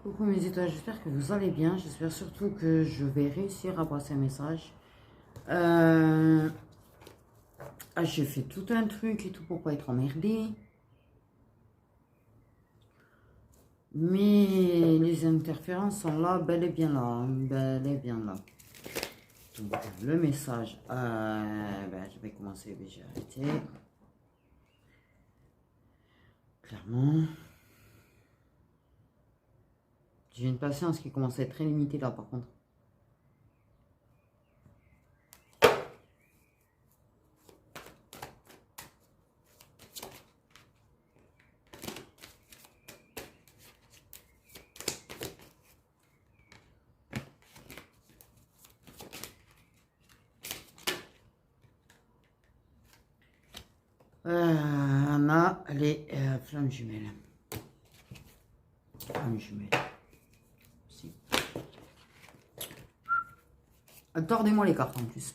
Coucou mes étoiles, j'espère que vous allez bien. J'espère surtout que je vais réussir à passer un message. J'ai fait tout un truc et tout pour pas être emmerdée. Mais les interférences sont là, bel et bien là. Bel et bien là. Donc le message, je vais commencer, j'ai arrêté. Clairement. J'ai une patience qui commence à être très limitée là par contre. On a les flammes jumelles. Flammes jumelles. Si. Tordez-moi les cartes en plus.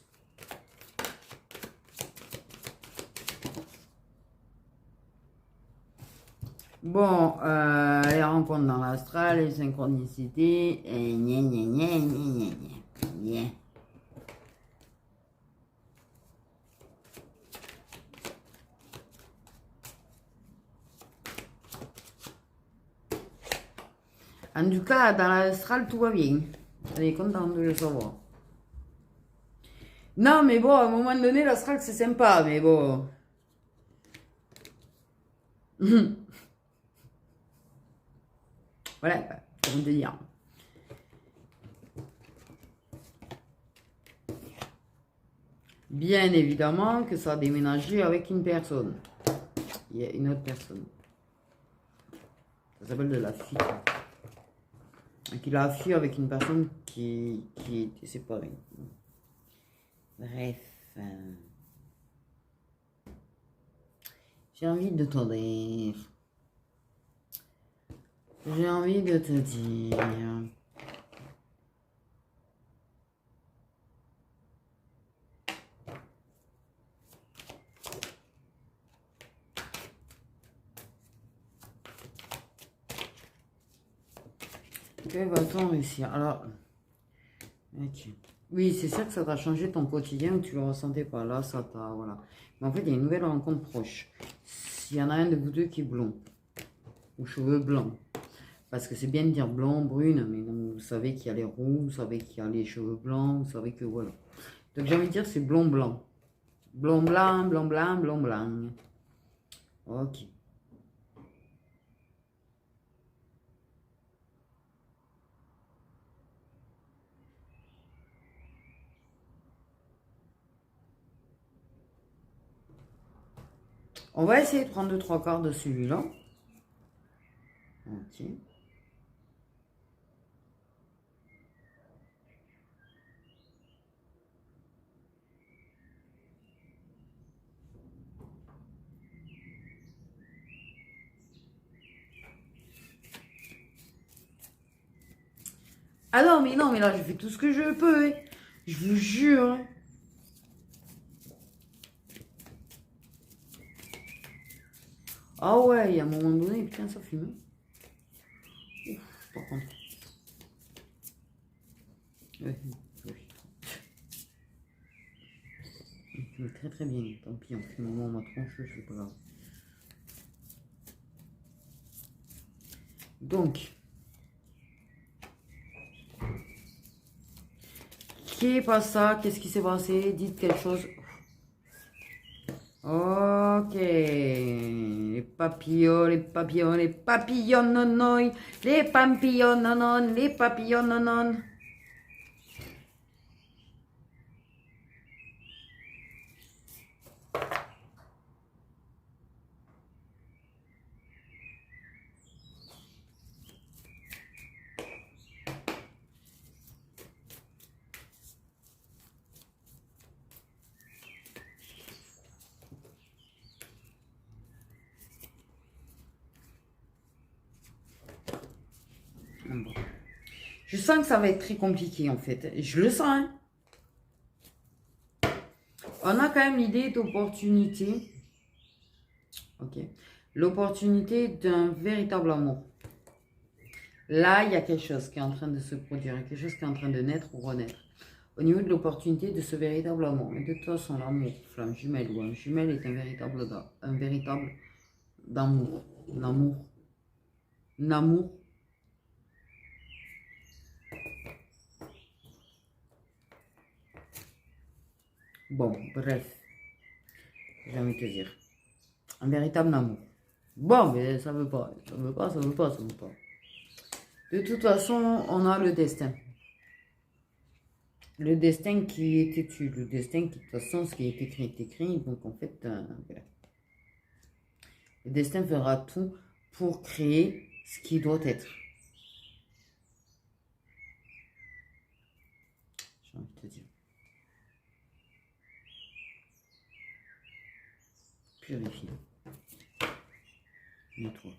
Bon, les rencontres dans l'astral, les synchronicités, et gna gna gna gna gna gna. En tout cas, dans l'astral, tout va bien. Elle est contente de le savoir. Non, mais bon, à un moment donné, l'astral, c'est sympa, mais bon. Voilà, comment te dire. Bien évidemment que ça a déménagé avec une personne. Il y a une autre personne. Ça s'appelle de la fuite. Qu'il a fui avec une personne qui était séparée. Bref. J'ai envie de te dire. J'ai envie de te dire. Que va-t-on réussir? Alors, ok. Oui, c'est sûr que ça t'a changé ton quotidien, tu le ressentais pas là, ça t'a, voilà. Mais en fait, il y a une nouvelle rencontre proche. S'il y en a un de vous deux qui est blond, ou cheveux blancs, parce que c'est bien de dire blond, brune, mais non, vous savez qu'il y a les roux, vous savez qu'il y a les cheveux blancs, vous savez que voilà. Donc j'ai envie de dire c'est blond blanc. Blond blanc, blond blanc, blond blanc. Ok. On va essayer de prendre 2-3 quarts de celui-là. Ok. Ah non, mais là, je fais tout ce que je peux. Hein. Je vous jure. Hein. Ah ouais, il y a un moment donné, putain, ça fume. Ouf, par contre. Ouais, oui. Très très bien. Tant pis, on fait un moment ma tronche, c'est pas grave. Donc. Qui est pas ça? Qu'est-ce qui s'est passé? Dites quelque chose. Ok. Les papillons, les papillons, les papillons, non, non. Les papillons, non, non. Les papillons, non, non. Je sens que ça va être très compliqué en fait. Je le sens. Hein. On a quand même l'idée d'opportunité. Ok. L'opportunité d'un véritable amour. Là, il y a quelque chose qui est en train de se produire, quelque chose qui est en train de naître ou renaître. Au niveau de l'opportunité de ce véritable amour. Et de toute façon, l'amour, flamme jumelle ou un jumelle est un véritable d'amour. L'amour. L'amour. Bon, bref. J'ai envie de te dire. Un véritable amour. Bon, mais ça veut pas. Ça veut pas, ça veut pas, ça veut pas. De toute façon, on a le destin. Le destin qui est têtu. Le destin qui, de toute façon, ce qui est écrit est écrit. Donc, en fait, voilà. Le destin fera tout pour créer ce qui doit être. J'ai envie de te dire. Purifie. Nettoie.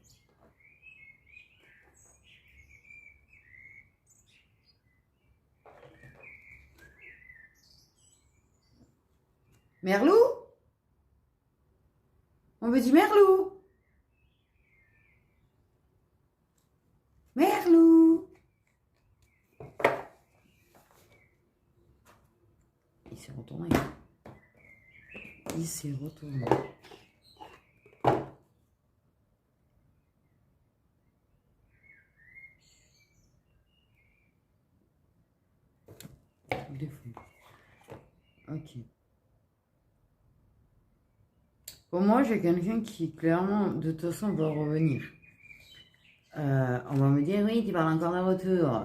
Merlou? On me dit Merlou? Merlou? Il s'est retourné. Il s'est retourné. Ok. Pour moi, j'ai quelqu'un qui, clairement, de toute façon, va revenir. On va me dire, oui, tu parles encore d'un retour.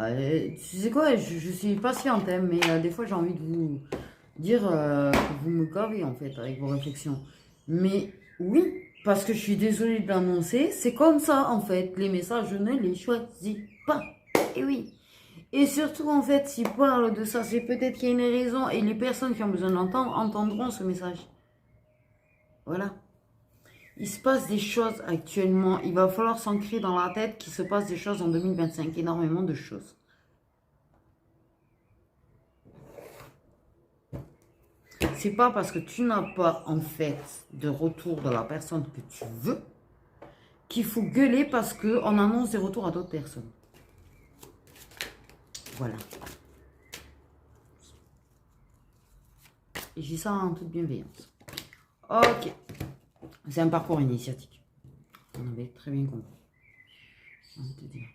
Tu sais quoi, je suis patiente, hein, mais des fois, j'ai envie de vous dire que vous me gavez, en fait, avec vos réflexions. Mais oui, parce que je suis désolée de l'annoncer, c'est comme ça, en fait. Les messages, je ne les choisis pas. Et oui. Et surtout, en fait, s'ils parlent de ça, c'est peut-être qu'il y a une raison, et les personnes qui ont besoin d'entendre entendront ce message. Voilà. Il se passe des choses actuellement. Il va falloir s'ancrer dans la tête qu'il se passe des choses en 2025. Énormément de choses. C'est pas parce que tu n'as pas, en fait, de retour de la personne que tu veux qu'il faut gueuler parce qu'on annonce des retours à d'autres personnes. Voilà. Et j'ai ça en toute bienveillance. Ok. C'est un parcours initiatique. On avait très bien compris. On va te dire.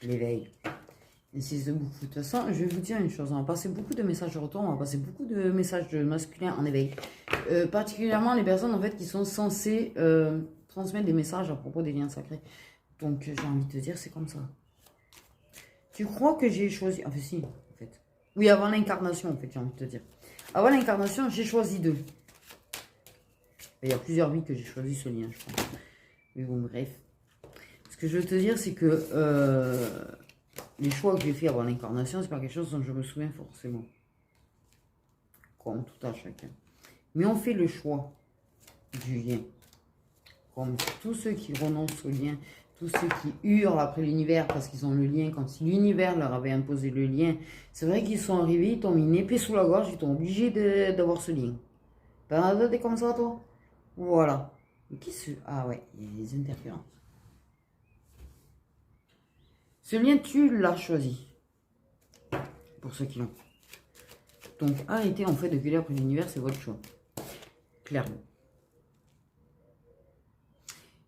L'éveil. Et c'est beaucoup. De toute façon, je vais vous dire une chose. On va passer beaucoup de messages de retour. On va passer beaucoup de messages de masculins en éveil. Particulièrement les personnes en fait qui sont censées transmettre des messages à propos des liens sacrés. Donc j'ai envie de te dire, c'est comme ça. Tu crois que j'ai choisi... Enfin si, en fait. Oui, avant l'incarnation, en fait, j'ai envie de te dire. Avant l'incarnation, j'ai choisi deux. Il y a plusieurs vies que j'ai choisi ce lien, je pense. Mais bon, bref. Ce que je veux te dire, c'est que les choix que j'ai fait avant l'incarnation, c'est pas quelque chose dont je me souviens forcément. Comme tout à chacun. Mais on fait le choix du lien. Comme tous ceux qui renoncent au lien, tous ceux qui hurlent après l'univers parce qu'ils ont le lien, comme si l'univers leur avait imposé le lien. C'est vrai qu'ils sont arrivés, ils t'ont mis une épée sous la gorge, ils t'ont obligé d'avoir ce lien. T'en as des comme ça, toi? Voilà. Mais qui se... Ah ouais, il y a des interférences. Ce lien, tu l'as choisi. Pour ceux qui l'ont. Donc, arrêtez en fait de gueuler après l'univers, c'est votre choix. Clairement.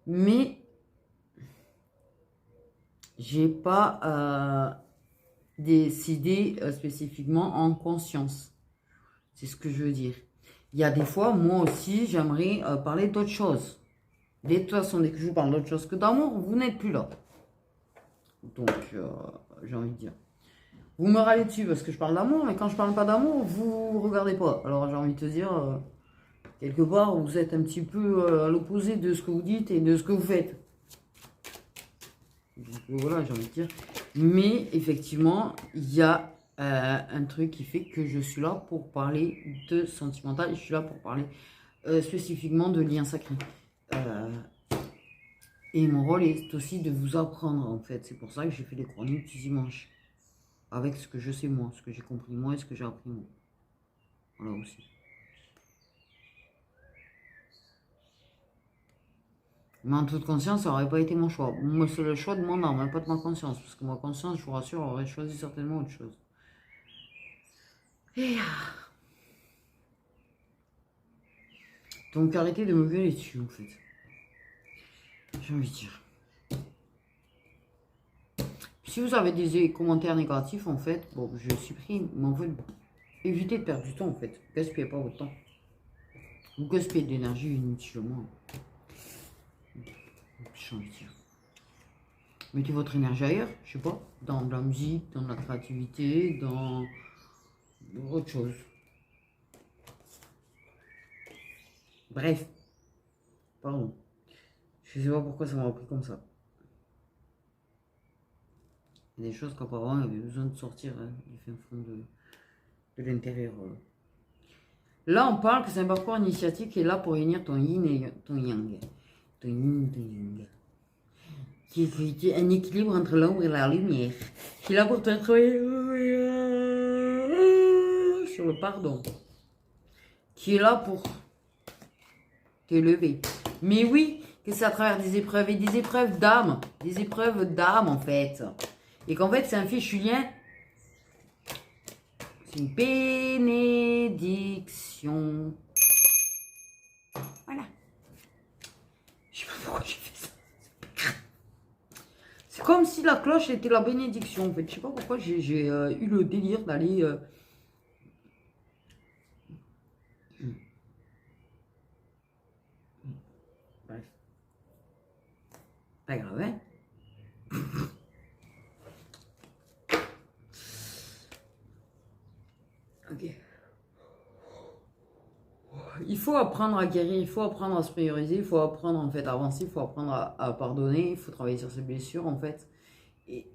Mais, j'ai pas décidé spécifiquement en conscience. C'est ce que je veux dire. Il y a des fois, moi aussi, j'aimerais parler d'autre chose. De toute façon, dès que je vous parle d'autre chose que d'amour, vous n'êtes plus là. Donc, j'ai envie de dire. Vous me râlez dessus parce que je parle d'amour, mais quand je parle pas d'amour, vous regardez pas. Alors, j'ai envie de te dire, quelque part, vous êtes un petit peu à l'opposé de ce que vous dites et de ce que vous faites. Donc, voilà, j'ai envie de dire. Mais, effectivement, il y a un truc qui fait que je suis là pour parler de sentimental. Je suis là pour parler spécifiquement de liens sacrés. Et mon rôle est aussi de vous apprendre, en fait. C'est pour ça que j'ai fait les chroniques du dimanche. Avec ce que je sais moi, ce que j'ai compris moi et ce que j'ai appris moi. Voilà aussi. Mais en toute conscience, ça n'aurait pas été mon choix. Moi, c'est le choix de mon âme, hein, pas de ma conscience. Parce que ma conscience, je vous rassure, aurait choisi certainement autre chose. Et... Donc arrêtez de me gueuler dessus, en fait. J'ai envie de dire. Si vous avez des commentaires négatifs, en fait, bon, je supprime. Mais en fait, évitez de perdre du temps, en fait. Gaspillez pas votre temps. Vous gaspillez de l'énergie inutilement. J'ai envie de dire. Mettez votre énergie ailleurs, je sais pas. Dans de la musique, dans de la créativité, dans autre chose. Bref. Pardon. Je sais pas pourquoi ça m'a pris comme ça. Il y a des choses qu'apparemment, il y avait besoin de sortir hein, du fin fond de l'intérieur. Là, on parle que c'est un parcours initiatique qui est là pour réunir ton yin et ton yang. Ton yin et ton yang. Qui est un équilibre entre l'ombre et la lumière. Qui est là pour te travailler sur le pardon. Qui est là pour t'élever. Mais oui, que c'est à travers des épreuves et des épreuves d'âme. Des épreuves d'âme, en fait. Et qu'en fait, c'est un fichu lien. C'est une bénédiction. Voilà. Je sais pas pourquoi j'ai fait ça. C'est comme si la cloche était la bénédiction, en fait. Je sais pas pourquoi j'ai eu le délire d'aller... Bref. Pas grave, hein. Ok. Il faut apprendre à guérir, il faut apprendre à se prioriser, il faut apprendre en fait à avancer, il faut apprendre à pardonner, il faut travailler sur ses blessures en fait. Et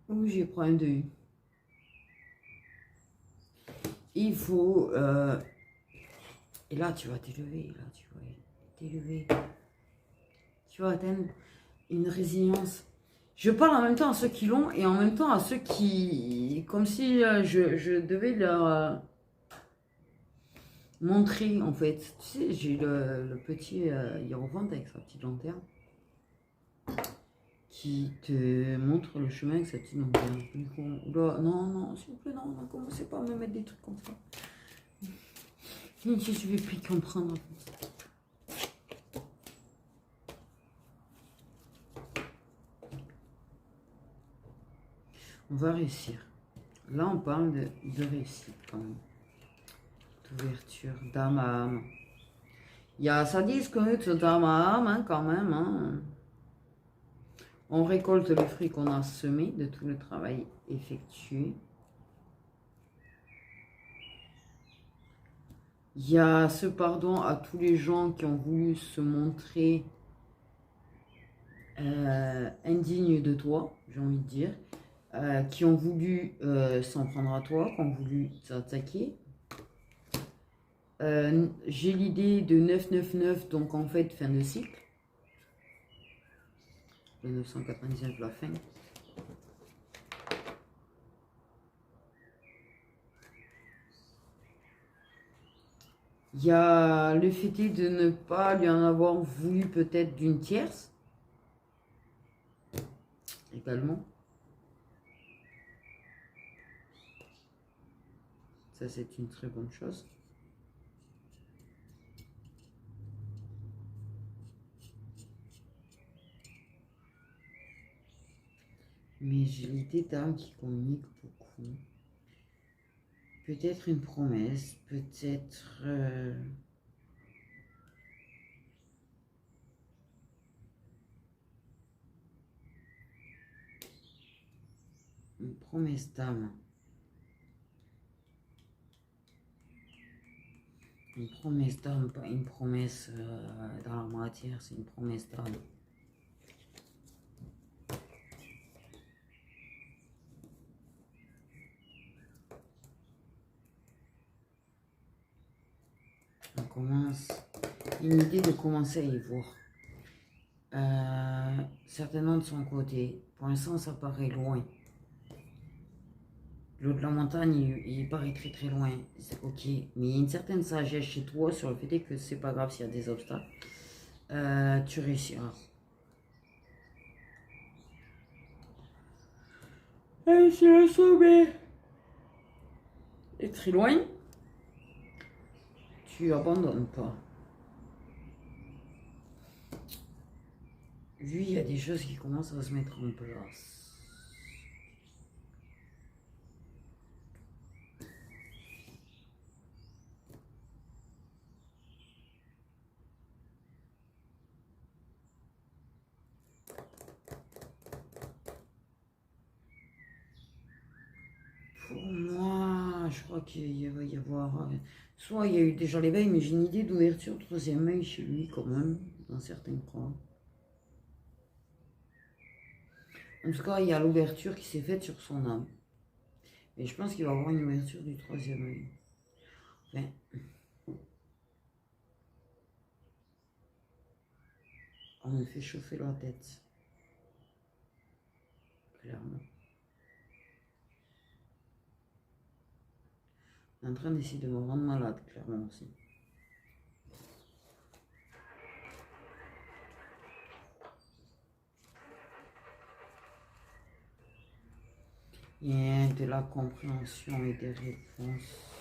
où j'ai problème de vue. Il faut... Et là tu vas t'élever, là tu vas t'élever. Tu vas atteindre une résilience. Je parle en même temps à ceux qui l'ont et en même temps à ceux qui... Comme si je devais leur... montrer en fait, tu sais, j'ai le petit hiérophante avec sa petite lanterne qui te montre le chemin avec sa petite lanterne. Là, non, non, s'il vous plaît, non, ne commencez pas à me mettre des trucs comme ça. Je vais plus comprendre. On va réussir. Là, on parle de réussite quand même. D'ouverture d'âme à âme. Il y a ça discute d'âme à âme hein, quand même. Hein. On récolte les fruits qu'on a semés de tout le travail effectué. Il y a ce pardon à tous les gens qui ont voulu se montrer indignes de toi, j'ai envie de dire. Qui ont voulu s'en prendre à toi, qui ont voulu t'attaquer. J'ai l'idée de 999, donc en fait fin de cycle. Le 999 la fin. Il y a le fait de ne pas lui en avoir voulu peut-être d'une tierce. Également. Ça c'est une très bonne chose. Mais j'ai l'idée d'âme qui communique beaucoup. Peut-être une promesse, peut-être... une promesse d'âme. Une promesse d'âme, pas une promesse dans la matière, c'est une promesse d'âme. On commence, une idée de commencer à y voir. Certainement de son côté. Pour l'instant, ça paraît loin. L'eau de la montagne, il paraît très très loin. C'est ok. Mais il y a une certaine sagesse chez toi sur le fait que c'est pas grave s'il y a des obstacles. Tu réussiras. Et si le sommet est très loin, tu abandonnes pas. Lui, il y a des choses qui commencent à se mettre en place. Pour moi, je crois qu'il va y avoir... soit il y a eu déjà l'éveil, mais j'ai une idée d'ouverture troisième œil chez lui quand même, dans certains cas. En tout cas, il y a l'ouverture qui s'est faite sur son âme. Et je pense qu'il va avoir une ouverture du troisième œil. Enfin, on me fait chauffer la tête. Clairement. On est en train d'essayer de me rendre malade, clairement aussi. Il y a de la compréhension et des réponses.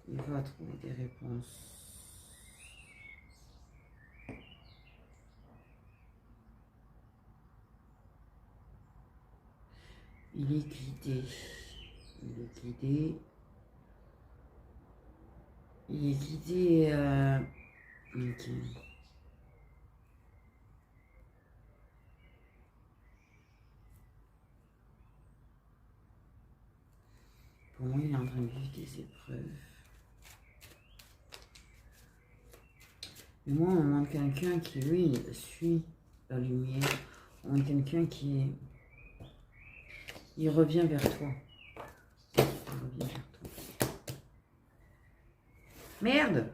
Il va trouver des réponses. Il est guidé. Il est guidé. Il est guidé. Ok. Pour moi, il est en train de vivre des épreuves. Mais moi, on demande quelqu'un qui, lui, suit la lumière. On demande quelqu'un qui... Il revient vers toi. Il revient vers toi. Merde!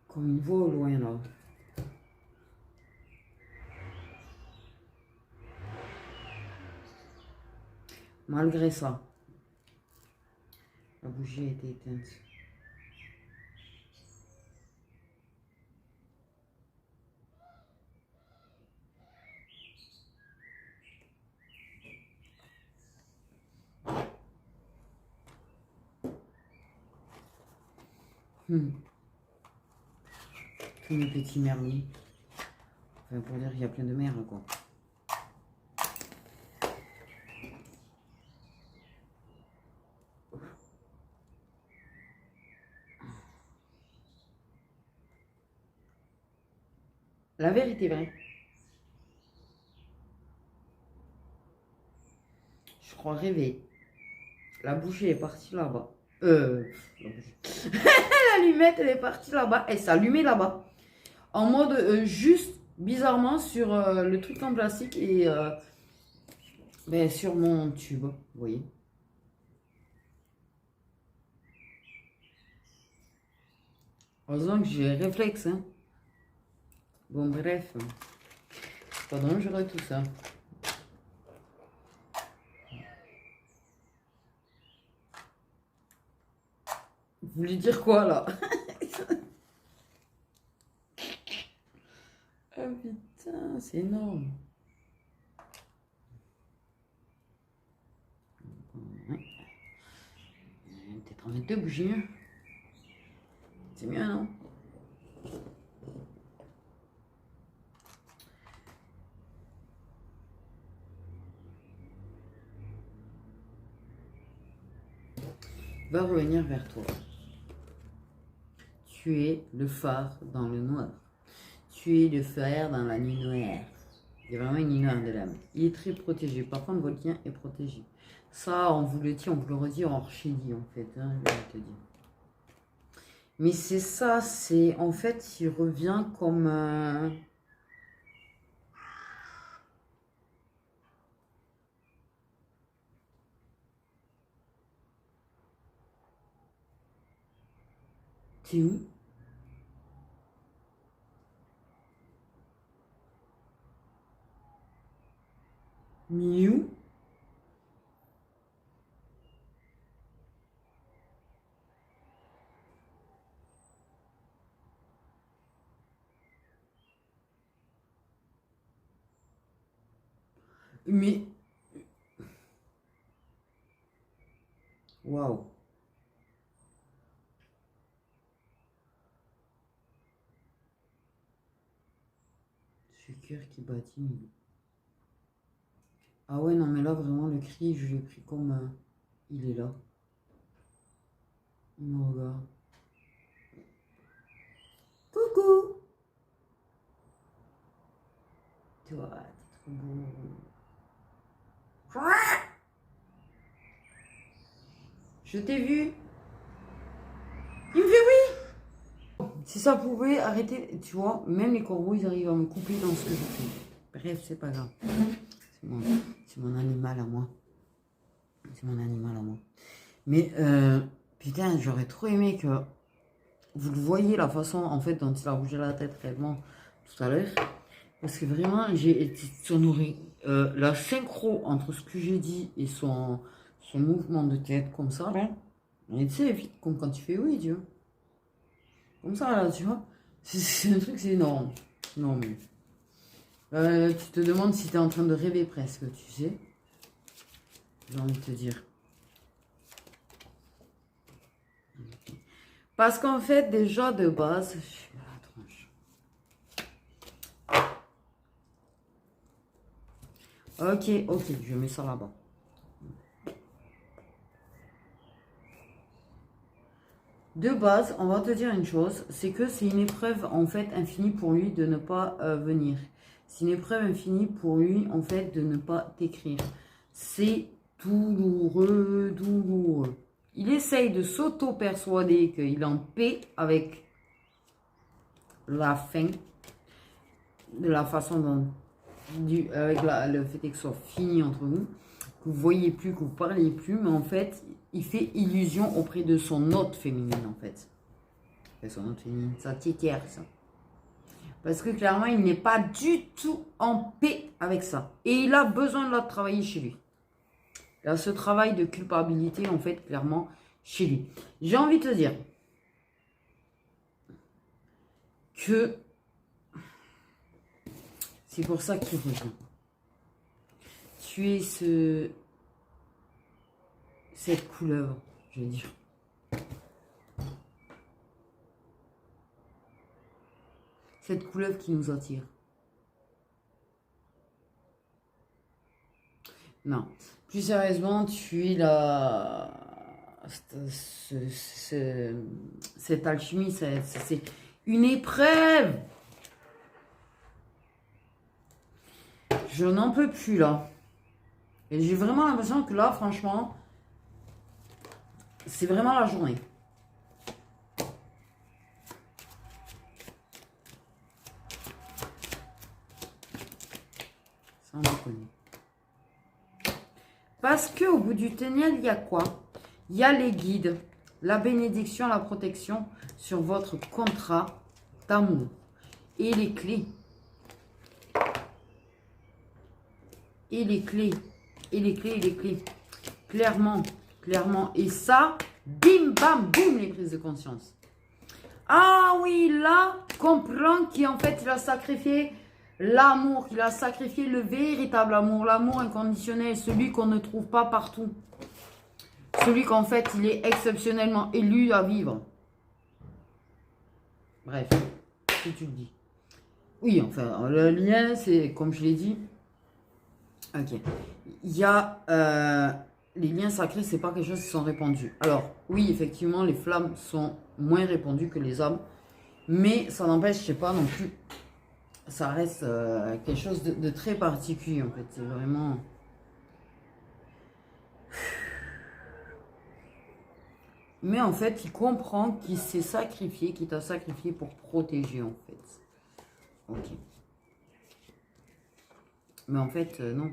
Comme une voix au loin, là. Malgré ça, la bougie a été éteinte. Tous mes petits merlus. Enfin, pour dire qu'il y a plein de merde, quoi. La vérité vraie. Je crois rêver. La bougie est partie là-bas. La bougie. L'allumette, elle est partie là-bas. Elle s'est allumée là-bas. En mode juste, bizarrement, sur le truc en plastique et ben, sur mon tube. Vous voyez. Heureusement que j'ai réflexe. Hein. Bon, bref. C'est pas dangereux tout ça. Vous voulez dire quoi là? Ah putain, c'est énorme. Ouais. Peut-être en mettre deux bougies. Hein. C'est mieux, non? Va revenir vers toi. Tu es le phare dans le noir. Tu es le phare dans la nuit noire. Il y a vraiment une nuit noire de l'âme. Il est très protégé. Par contre, votre lien est protégé. Ça, on vous le dit, on vous le redit en archidie, en fait. Hein, je vais te dire. Mais c'est ça, c'est... En fait, il revient comme... T'es où? Miou. Mais... Waouh. Ce cœur qui battit. Ah ouais, non, mais là, vraiment, le cri, je l'ai pris comme... il est là. Il me regarde. Coucou. Toi, t'es trop beau. Je t'ai vu. Il me fait oui. Si ça pouvait arrêter, tu vois, même les corbeaux, ils arrivent à me couper dans ce que je fais. Bref, c'est pas grave. C'est mon animal à moi. C'est mon animal à moi. Mais, putain, j'aurais trop aimé que vous le voyez, la façon, en fait, dont il a bougé la tête réellement tout à l'heure. Parce que vraiment, j'ai été sonoré. La synchro entre ce que j'ai dit et son mouvement de tête, comme ça, là. Et tu sais, vite, comme quand tu fais oui, tu vois. Comme ça, là, tu vois. C'est un truc, c'est énorme. Non, mais... tu te demandes si tu es en train de rêver presque, tu sais. J'ai envie de te dire. Parce qu'en fait, déjà de base... Je suis à la tronche. Ok, je mets ça là-bas. De base, on va te dire une chose, c'est que c'est une épreuve en fait infinie pour lui de ne pas venir. C'est une épreuve infinie pour lui en fait de ne pas t'écrire. C'est douloureux, douloureux. Il essaye de s'auto-persuader qu'il est en paix avec la fin, de la façon dont, avec le fait que ce soit fini entre vous, que vous voyez plus, que vous parlez plus, mais en fait, il fait illusion auprès de son hôte féminine en fait. Son hôte féminine, ça t'éterre ça. Parce que clairement, il n'est pas du tout en paix avec ça. Et il a besoin de la travailler chez lui. Il a ce travail de culpabilité, en fait, clairement, chez lui. J'ai envie de te dire que c'est pour ça qu'il revient. Tu es cette couleuvre, je veux dire. Cette couleuvre qui nous attire. Non. Plus sérieusement, tu es la... cette alchimie, c'est une épreuve. Je n'en peux plus là. Et j'ai vraiment l'impression que là, franchement, c'est vraiment la journée. Sans déconner. Parce qu'au bout du tunnel, il y a quoi? Il y a les guides, la bénédiction, la protection sur votre contrat d'amour. Et les clés. Et les clés. Et les clés, et les clés. Clairement, clairement. Et ça, bim, bam, boum, les prises de conscience. Ah oui, là, comprends qu'en fait, il a sacrifié l'amour, qu'il a sacrifié le véritable amour, l'amour inconditionnel, celui qu'on ne trouve pas partout. Celui qu'en fait, il est exceptionnellement élu à vivre. Bref, si tu le dis. Oui, enfin, le lien, c'est, comme je l'ai dit, ok. Il y a... les liens sacrés, c'est pas quelque chose qui sont répandus. Alors, oui, effectivement, les flammes sont moins répandues que les âmes. Mais ça n'empêche, je sais pas non plus... Ça reste quelque chose de très particulier, en fait. C'est vraiment... Mais en fait, il comprend qu'il s'est sacrifié, qu'il t'a sacrifié pour protéger, en fait. Ok. Mais en fait, non.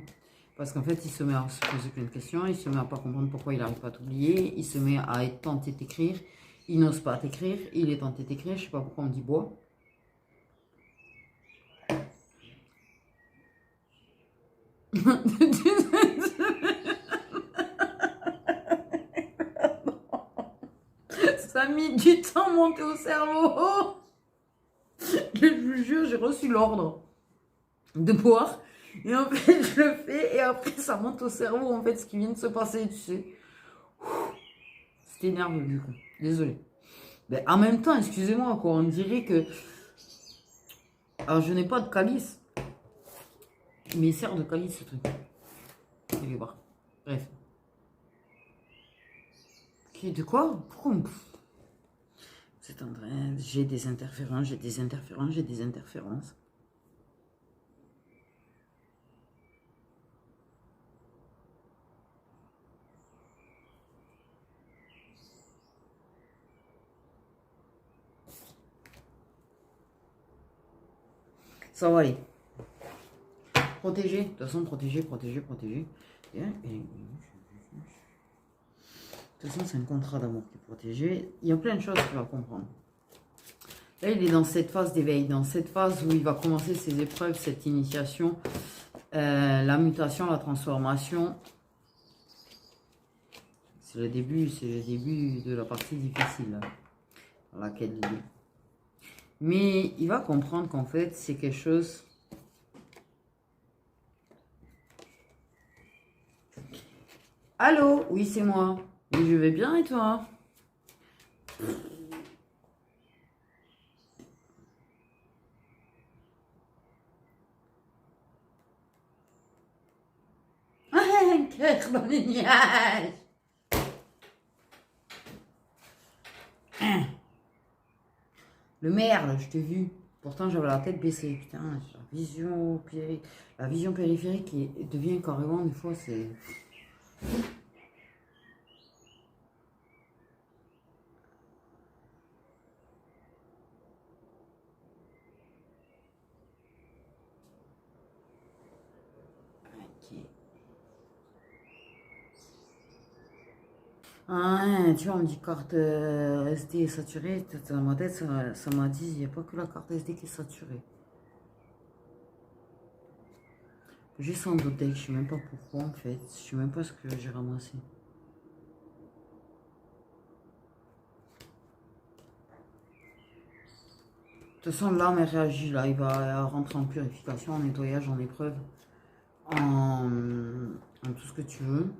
Parce qu'en fait, il se met à se poser plein de questions, il se met à pas comprendre pourquoi il n'arrive pas à t'oublier, il se met à être tenté d'écrire, il n'ose pas t'écrire, il est tenté d'écrire, je sais pas pourquoi on dit bois. Ça a mis du temps à monter au cerveau. Je vous jure, j'ai reçu l'ordre de boire. Et en fait, je le fais. Et après, ça monte au cerveau, en fait, ce qui vient de se passer, tu sais. C'était énervant, du coup. Désolée. Mais en même temps, excusez-moi, quoi. On dirait que... Alors, je n'ai pas de calice. Mais il sert de calice, ce truc. Je vais voir. Bref. Ok, de quoi? Pourquoi c'est en train... J'ai des interférences, j'ai des interférences, j'ai des interférences. Ça va aller. Protéger, de toute façon, protéger, protéger, protéger. De toute façon, c'est un contrat d'amour qui est protégé. Il y a plein de choses qu'il va comprendre. Là, il est dans cette phase d'éveil, dans cette phase où il va commencer ses épreuves, cette initiation, la mutation, la transformation. C'est le début de la partie difficile dans laquelle il est. Mais il va comprendre qu'en fait, c'est quelque chose... Allô? Oui, c'est moi. Oui, je vais bien et toi? Un cœur dans les nuages. Le merde, je t'ai vu. Pourtant, j'avais la tête baissée. Putain, la vision périphérique devient carrément, des fois, c'est... Ok. Ah, tu vois, on me dit carte SD est saturée. Dans ma tête, ça m'a dit, il n'y a pas que la carte SD qui est saturée. J'ai sans doute, je sais même pas pourquoi en fait. Je sais même pas ce que j'ai ramassé. De toute façon, l'arme réagit là. Il va rentrer en purification, en nettoyage, en épreuve, en tout ce que tu veux.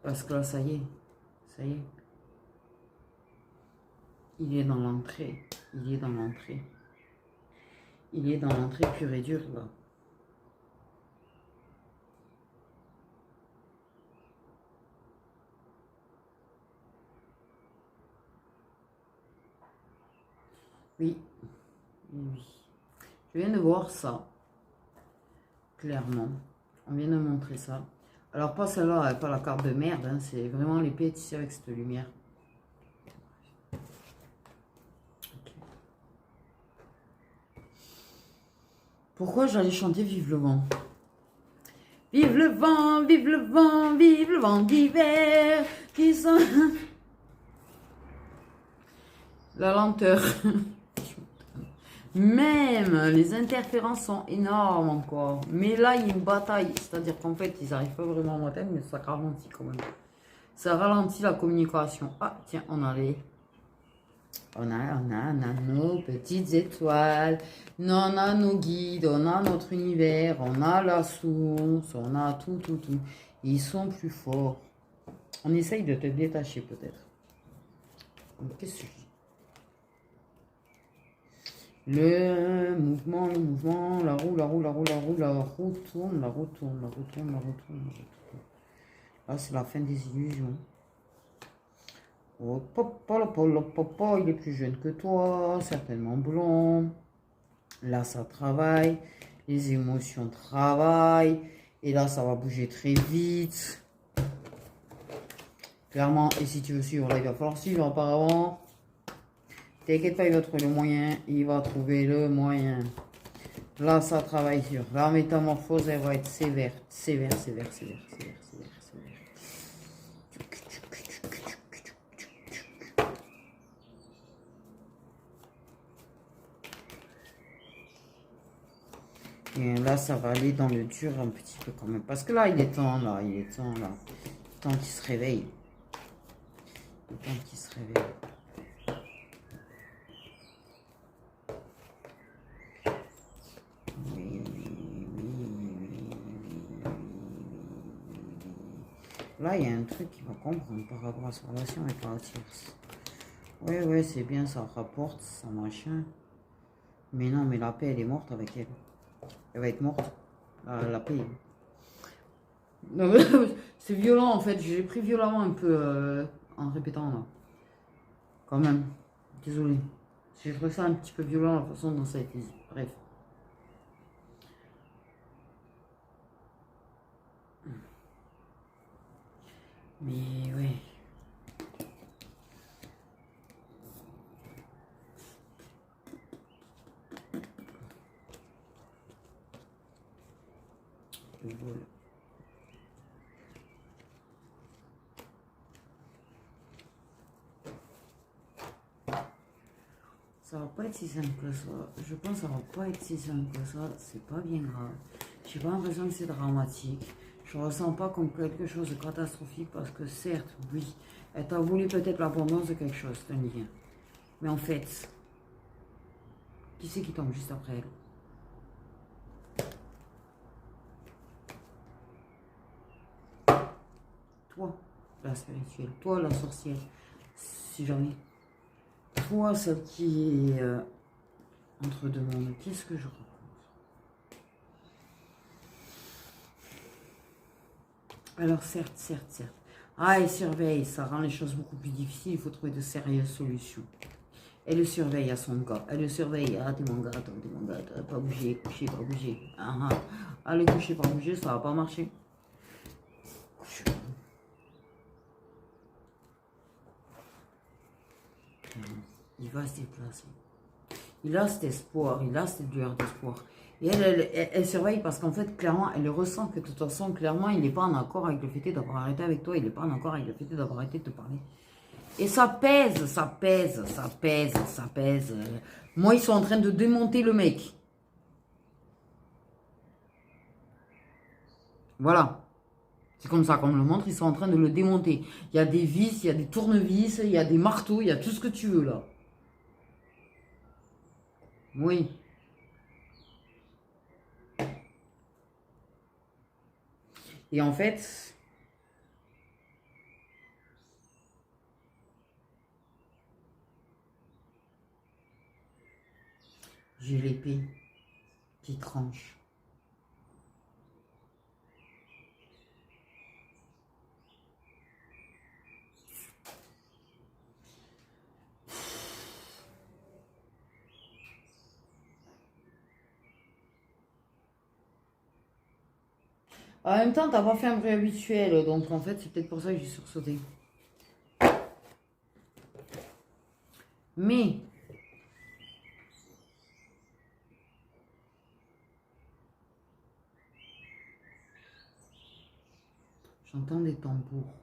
Parce que là, ça y est. Ça y est. Il est dans l'entrée. Il est dans l'entrée. Il est dans l'entrée pure et dure là. Oui. Oui. Je viens de voir ça. Clairement. On vient de montrer ça. Alors pas celle-là, pas la carte de merde. Hein, c'est vraiment l'épée tissée avec cette lumière. Pourquoi j'allais chanter Vive le vent? Vive le vent, vive le vent, vive le vent d'hiver qui sont... La lenteur. Même les interférences sont énormes encore. Mais là, il y a une bataille. C'est-à-dire qu'en fait, ils n'arrivent pas vraiment à m'atteindre, mais ça ralentit quand même. Ça ralentit la communication. Ah, tiens, on a nos petites étoiles, on a nos guides, on a notre univers, on a la source, on a tout. Ils sont plus forts. On essaye de te détacher peut-être. Qu'est-ce que je dis? Le mouvement, la roue tourne, la roue tourne. Là, c'est la fin des illusions. Oh, papa, il est plus jeune que toi, certainement blond. Là, ça travaille. Les émotions travaillent. Et là, ça va bouger très vite. Clairement, et si tu veux suivre, là, il va falloir suivre apparemment. T'inquiète pas, il va trouver le moyen. Il va trouver le moyen. Là, ça travaille sur la métamorphose. Elle va être sévère. Et là, ça va aller dans le dur un petit peu quand même. Parce que là, il est temps, là. Il est temps, là. Temps qu'il se réveille. Le temps qu'il se réveille. Oui, oui, oui. Là, il y a un truc qu'il va comprendre par rapport à sa relation avec la tierce. Ouais, ouais, c'est bien, ça rapporte, ça machin. Mais non, mais la paix, elle est morte avec elle. Elle va être morte. La paix. Non, c'est violent en fait. J'ai pris violemment un peu en répétant là. Quand même. Désolé. J'ai trouvé ça un petit peu violent la façon dont ça a été dit. Bref. Mais ouais. Le vol. Ça va pas être si simple que ça. Je pense que ça va pas être si simple que ça. C'est pas bien grave. J'ai pas l'impression que c'est dramatique. Je ressens pas comme quelque chose de catastrophique parce que certes, oui, elle t'a voulu peut-être l'abondance de quelque chose, c'est un lien. Mais en fait, qui c'est qui tombe juste après elle? Toi, la spirituelle. Toi, la sorcière. Si jamais. Toi, celle qui est entre deux mondes. Qu'est-ce que je rencontre? Alors certes. Ah, elle surveille, ça rend les choses beaucoup plus difficiles. Il faut trouver de sérieuses solutions. Elle le surveille à son gars. Elle le surveille. Ah, t'es mon gars, pas bouger, coucher, pas bouger. Ah, le coucher, pas bouger, ça va pas marcher. Il va se déplacer. Il a cet espoir, il a cette lueur d'espoir. Et elle surveille parce qu'en fait, clairement, elle ressent que de toute façon, clairement, il n'est pas en accord avec le fait d'avoir arrêté avec toi. Il n'est pas en accord avec le fait d'avoir arrêté de te parler. Et ça pèse. Moi, ils sont en train de démonter le mec. Voilà. C'est comme ça qu'on me le montre, ils sont en train de le démonter. Il y a des vis, il y a des tournevis, il y a des marteaux, il y a tout ce que tu veux là. Oui. Et en fait, j'ai l'épée qui tranche. En même temps, t'as pas fait un bruit habituel, donc en fait, c'est peut-être pour ça que j'ai sursauté. Mais, j'entends des tambours,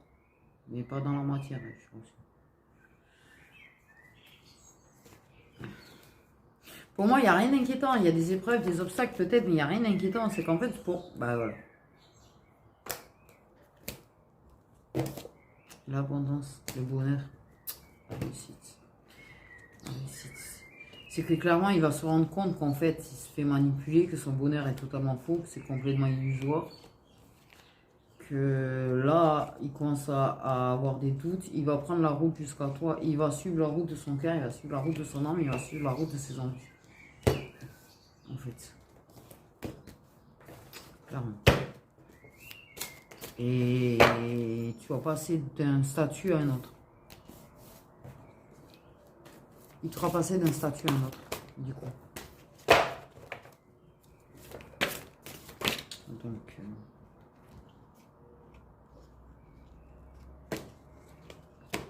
mais pas dans la matière, je pense. Pour moi, il n'y a rien d'inquiétant. Il y a des épreuves, des obstacles peut-être, mais il n'y a rien d'inquiétant. C'est qu'en fait, pour... Bah voilà. L'abondance, le bonheur, la réussite. La réussite. C'est que clairement, il va se rendre compte qu'en fait, il se fait manipuler, que son bonheur est totalement faux, que c'est complètement illusoire. Que là, il commence à avoir des doutes. Il va prendre la route jusqu'à toi. Il va suivre la route de son cœur, il va suivre la route de son âme, il va suivre la route de ses envies. En fait. Clairement. Et tu vas passer d'un statut à un autre. Il te fera passer d'un statut à un autre, du coup. Donc,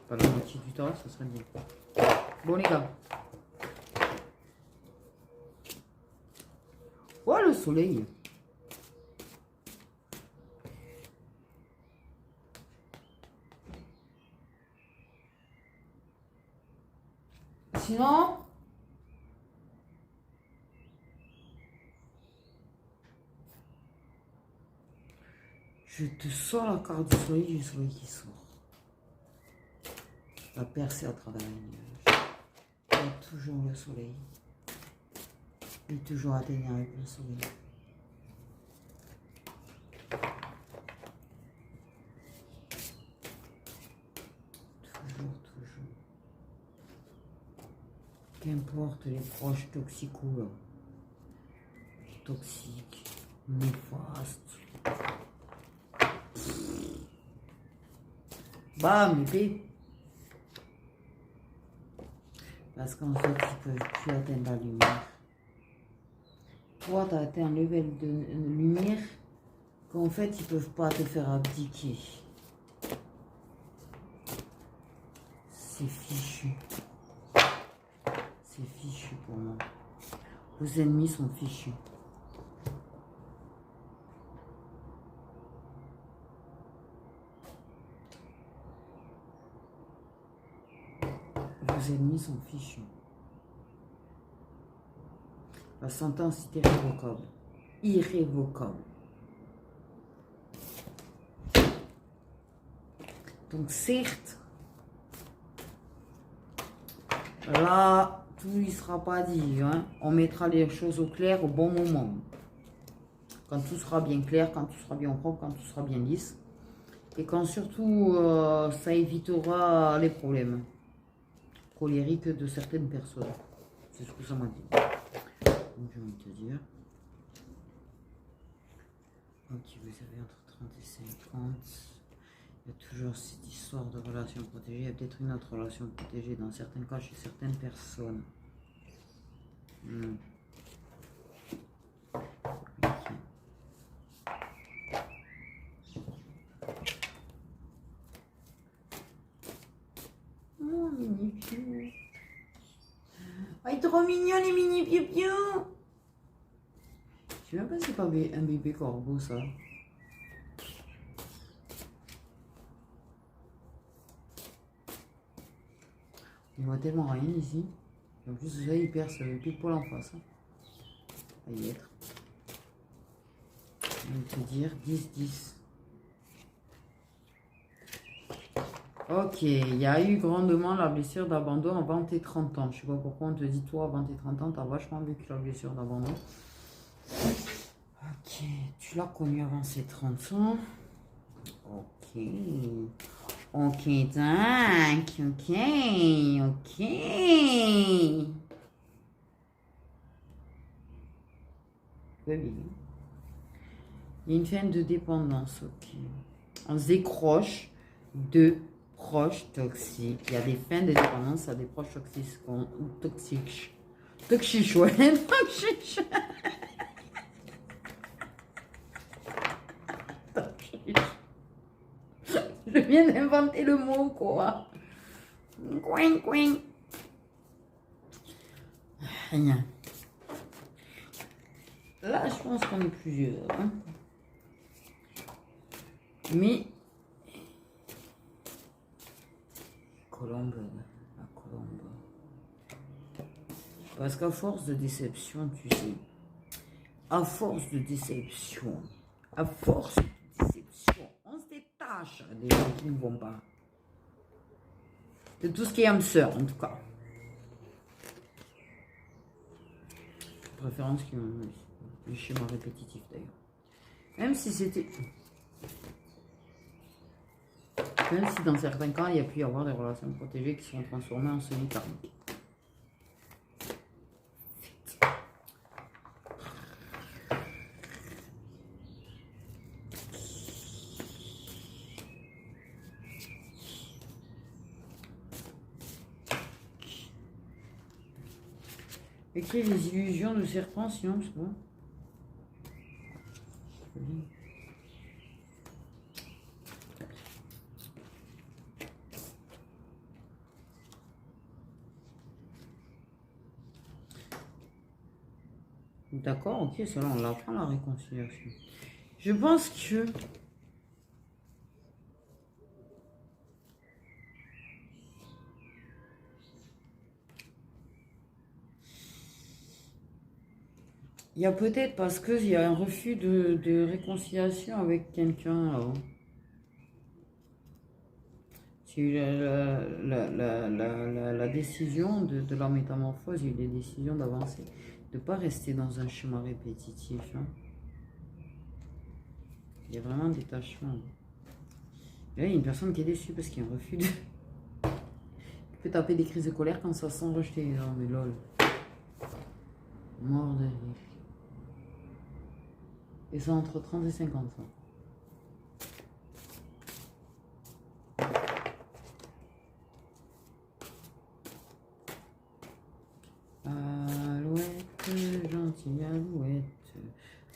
pas la moitié du temps, ça serait bien. Bon, les gars. Oh, le soleil. Sinon, Je te sors la carte du soleil qui sort. La percer à travers les nuages. Il y a toujours le soleil. Il est toujours atteigné avec le soleil. Toujours. Qu'importe les proches toxiques ou là. Toxiques, néfastes. Bam, épée. Parce qu'en fait, ils ne peuvent plus atteindre la lumière. Toi, tu as atteint un level de lumière qu'en fait, ils ne peuvent pas te faire abdiquer. C'est fichu. C'est fichu pour moi. Vos ennemis sont fichus. Vos ennemis sont fichus. La sentence est irrévocable. Irrévocable. Donc certes, là, tout ne sera pas dit. Hein. On mettra les choses au clair au bon moment. Quand tout sera bien clair, quand tout sera bien propre, quand tout sera bien lisse. Et quand surtout, ça évitera les problèmes colériques de certaines personnes. C'est ce que ça m'a dit. Donc, j'ai envie de te dire. Ok, vous avez entre 30 et 50. Il y a toujours cette histoire de relation protégée. Il y a peut-être une autre relation protégée dans certains cas chez certaines personnes. Okay. Oh, mini piou. Oh, il est trop mignon les mini piou. Je sais même pas si c'est pas un bébé corbeau ça. Il voit tellement rien ici. En plus, ça, il perce pile poil en face. Ça va y être. Je vais te dire 10-10. Ok, il y a eu grandement la blessure d'abandon avant tes 30 ans. Je sais pas pourquoi on te dit toi avant tes 30 ans, tu as vachement vécu la blessure d'abandon. Ok, tu l'as connu avant ses 30 ans. Ok. Ok, tac, ok. Très bien. Il y a une fin de dépendance, ok. On se décroche de proches toxiques. Il y a des fins de dépendance à des proches toxiques. Toxiques, ouais. Toxiques. Je viens d'inventer le mot, quoi. Coin, coin. Rien. Là, je pense qu'on est plusieurs. Hein. Mais... Colombe. La colombe. Parce qu'à force de déception, tu sais... À force de déception... À force de déception... On se détache des gens qui ne vont pas. De tout ce qui est âme sœur, en tout cas. Préférence qui me... Le schéma répétitif, d'ailleurs. Même si c'était... Même si dans certains cas, il y a pu y avoir des relations protégées qui sont transformées en semi-karmiques. Et qui les illusions de serpent, sinon c'est bon. D'accord, ok, cela on l'apprend la réconciliation. Je pense que... Il y a peut-être parce qu'il y a un refus de réconciliation avec quelqu'un, là. C'est eu la décision de la métamorphose, il y a eu des décisions d'avancer, de ne pas rester dans un schéma répétitif. Hein. Il y a vraiment un détachement. Et là, il y a une personne qui est déçue parce qu'il y a un refus de... Tu peux taper des crises de colère quand ça sent rejeté. Non, mais lol. Mort de rire. Et ça entre 30 et 50 ans. Alouette, gentille alouette.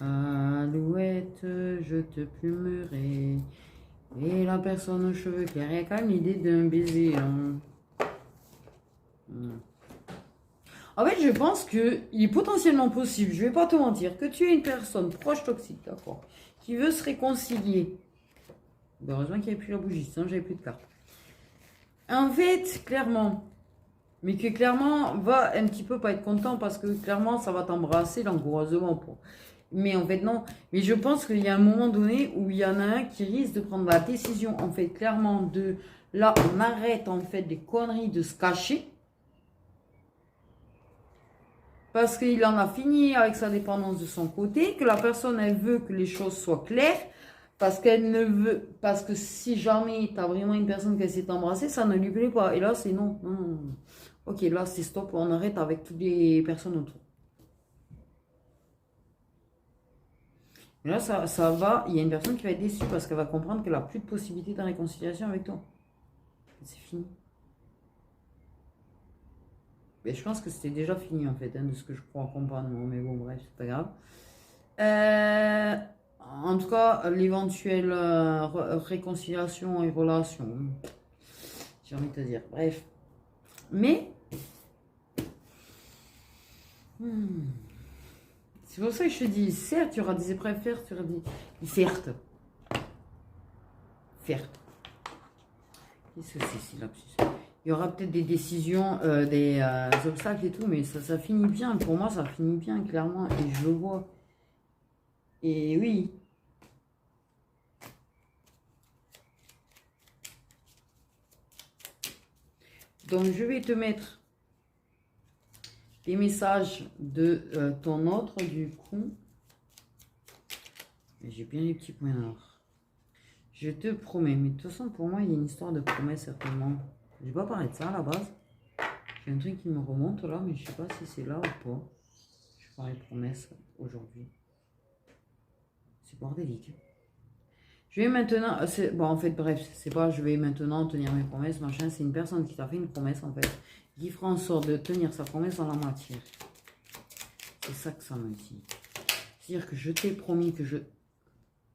Alouette, je te plumerai. Et la personne aux cheveux clairs, il y a quand même l'idée d'un baiser. Hein. En fait, je pense qu'il est potentiellement possible, je vais pas te mentir, que tu es une personne proche toxique, d'accord, qui veut se réconcilier. Heureusement qu'il n'y avait plus la bougie, sinon j'avais plus de cartes. En fait, clairement, mais que clairement va un petit peu pas être content parce que clairement ça va t'embrasser l'encouragement pour. Mais en fait non, mais je pense qu'il y a un moment donné où il y en a un qui risque de prendre la décision en fait clairement de là on arrête en fait des conneries de se cacher parce qu'il en a fini avec sa dépendance de son côté, que la personne elle veut que les choses soient claires. Parce qu'elle ne veut, parce que si jamais tu as vraiment une personne qui essaie d'embrasser, ça ne lui plaît pas. Et là, c'est non, non, non. Ok, là, c'est stop, on arrête avec toutes les personnes autour. Et là, ça va, il y a une personne qui va être déçue parce qu'elle va comprendre qu'elle n'a plus de possibilité de réconciliation avec toi. C'est fini. Mais je pense que c'était déjà fini, en fait, hein, de ce que je crois comprendre. Mais bon, bref, c'est pas grave. En tout cas, l'éventuelle réconciliation et relation, j'ai envie de te dire. Bref. Mais, c'est pour ça que je te dis, certes, il y aura des épreuves, certes, il y aura des... Certes. Certes. Qu'est-ce que c'est, si lapsus? Il y aura peut-être des décisions, des obstacles et tout, mais ça finit bien. Pour moi, ça finit bien, clairement, et je le vois. Et oui. Donc, je vais te mettre les messages de ton autre, du coup. J'ai bien les petits points noirs. Je te promets, mais de toute façon, pour moi, il y a une histoire de promesse, certainement. Je vais pas parler de ça, à la base. J'ai un truc qui me remonte, là, mais je sais pas si c'est là ou pas. Je vais parler de promesse, aujourd'hui. C'est bordélique. Je vais maintenant... Bon, en fait, bref, c'est pas je vais maintenant tenir mes promesses, machin. C'est une personne qui t'a fait une promesse, en fait. Qui fera en sorte de tenir sa promesse dans la matière. C'est ça que ça me dit. C'est-à-dire que je t'ai promis que je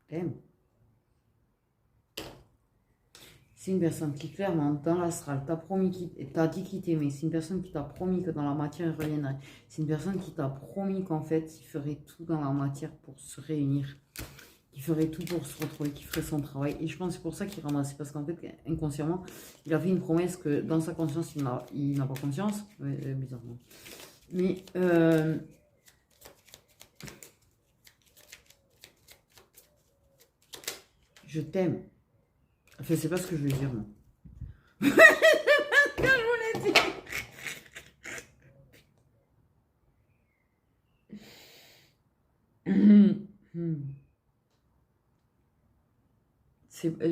t'aime. C'est une personne qui, clairement, dans l'astral, t'a dit qu'il t'aimait. C'est une personne qui t'a promis que dans la matière, il reviendrait. C'est une personne qui t'a promis qu'en fait, il ferait tout dans la matière pour se réunir. Il ferait tout pour se retrouver, qu'il ferait son travail. Et je pense que c'est pour ça qu'il ramasse. Parce qu'en fait, inconsciemment, il a fait une promesse que dans sa conscience, il n'a pas conscience. Bizarrement. Mais... je t'aime. Enfin, c'est pas ce que je veux dire, moi. C'est pas ce que je voulais dire.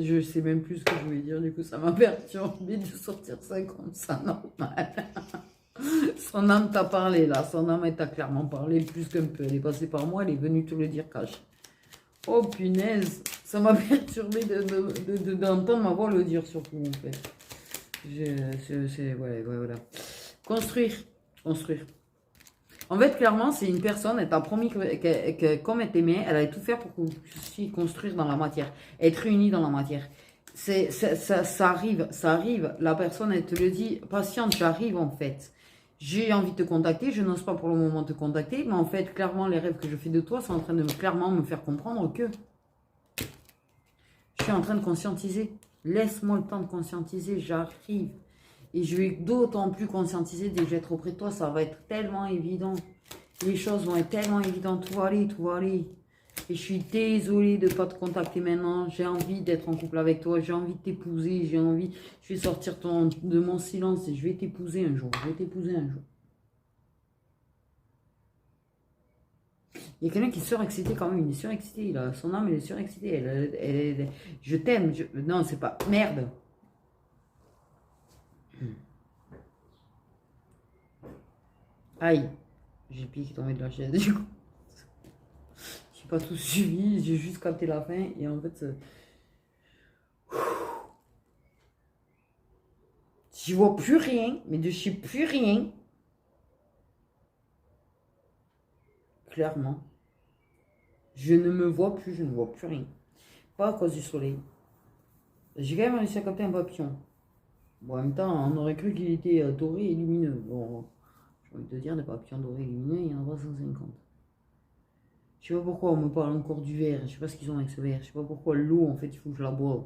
Je sais même plus ce que je voulais dire, du coup ça m'a perturbé de sortir ça comme ça, normal. Son âme t'a parlé là, son âme elle t'a clairement parlé plus qu'un peu. Elle est passée par moi, elle est venue te le dire cash. Oh punaise, ça m'a perturbé d'entendre ma voix le dire surtout en fait. Voilà. Construire. En fait, clairement, c'est une personne, elle t'a promis que comme elle t'aimait, elle allait tout faire pour que vous puissiez construire dans la matière, être unis dans la matière. Ça arrive. La personne, elle te le dit, patiente, j'arrive en fait. J'ai envie de te contacter, je n'ose pas pour le moment te contacter, mais en fait, clairement, les rêves que je fais de toi sont en train de clairement me faire comprendre que je suis en train de conscientiser. Laisse-moi le temps de conscientiser, j'arrive. Et je vais d'autant plus conscientiser dès que je vais être auprès de toi, ça va être tellement évident. Les choses vont être tellement évidentes. Tout va aller, tout va aller. Et je suis désolée de ne pas te contacter maintenant. J'ai envie d'être en couple avec toi. J'ai envie de t'épouser. J'ai envie... Je vais sortir de mon silence et je vais t'épouser un jour. Je vais t'épouser un jour. Il y a quelqu'un qui est surexcité quand même. Il est surexcité. Il a... Son âme, elle est surexcitée. Je t'aime. Non, c'est pas... Merde. Aïe. J'ai le pied qui est tombé de la chaise. Du coup. J'ai pas tout suivi. J'ai juste capté la fin. Et en fait... Je vois plus rien. Mais je sais plus rien. Clairement. Je ne me vois plus. Je ne vois plus rien. Pas à cause du soleil. J'ai quand même réussi à capter un papillon. Bon, en même temps, on aurait cru qu'il était doré et lumineux. Bon, j'ai envie de te dire, des papillons dorés et lumineux, il y en a 350. Je sais pas pourquoi on me parle encore du verre. Je sais pas ce qu'ils ont avec ce verre. Je sais pas pourquoi l'eau, en fait, il faut que je la boive.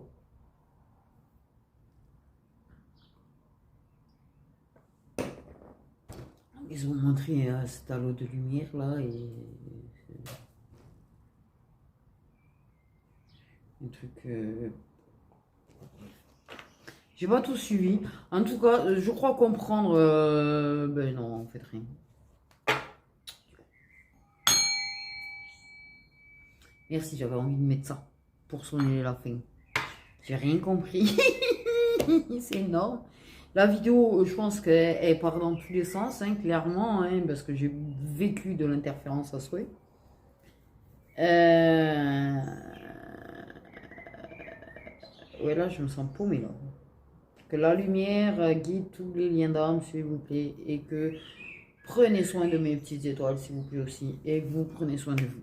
Ils ont montré cet halo de lumière là et un truc. J'ai pas tout suivi. En tout cas, je crois comprendre. Ben non, en fait rien. Merci, j'avais envie de mettre ça pour sonner la fin. J'ai rien compris. C'est énorme. La vidéo, je pense qu'elle part dans tous les sens, hein, clairement, hein, parce que j'ai vécu de l'interférence à souhait. Ouais, là, je me sens paumée, là. Que la lumière guide tous les liens d'âme, s'il vous plaît, et que prenez soin de mes petites étoiles, s'il vous plaît aussi, et que vous prenez soin de vous.